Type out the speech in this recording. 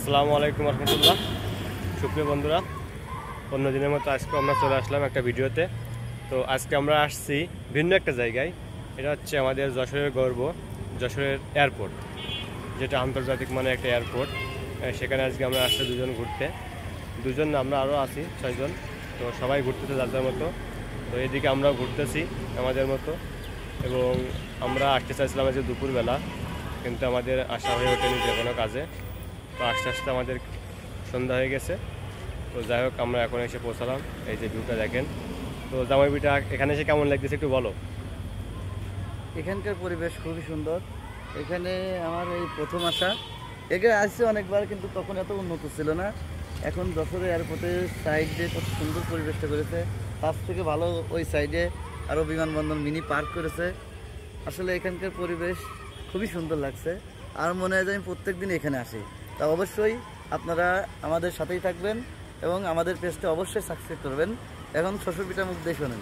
আসসালামু আলাইকুম রহমতুল্লাহ। সুপ্রিয় বন্ধুরা, অন্য দিনের মতো আজকে আমরা চলে আসলাম একটা ভিডিওতে। তো আজকে আমরা আসছি ভিন্ন একটা জায়গায়। এটা হচ্ছে আমাদের যশোরের গর্ব, যশোরের এয়ারপোর্ট, যেটা আন্তর্জাতিক মানে একটা এয়ারপোর্ট। সেখানে আজকে আমরা আসছি দুজন না, আমরা আরও আছি 6 জন। তো সবাই ঘুরতেছে যার যার মতো। তো এদিকে আমরাও ঘুরতেছি আমাদের মতো, এবং আমরা আসতে চাইছিলাম আজকে দুপুরবেলা, কিন্তু আমাদের আসা হয়ে ওঠেনি যে কোনো কাজে। তো আস্তে আস্তে আমাদের সন্ধ্যা হয়ে গেছে। তো যাই হোক, আমরা এখন এসে পৌঁছালাম। এই যে ভিউটা দেখেন। তো জামাইবিটা এখানে এসে কেমন লাগতেছে একটু বলো। এখানকার পরিবেশ খুবই সুন্দর। এখানে আমার এই প্রথম আসা। এখানে আসছে অনেকবার, কিন্তু তখন এত উন্নত ছিল না। এখন যশোরে এয়ারপোর্টের সাইডে কত সুন্দর পরিবেশটা করেছে। তার থেকে ভালো ওই সাইডে আরও বিমানবন্দর মিনি পার্ক করেছে। আসলে এখানকার পরিবেশ খুবই সুন্দর লাগছে। আর মনে হয় যে আমি প্রত্যেক দিন এখানে আসি। তা অবশ্যই আপনারা আমাদের সাথেই থাকবেন এবং আমাদের পেজটা অবশ্যই সাবস্ক্রাইব করবেন। এখন শ্বশুর পিঠার মুখ দিয়ে শোনেন।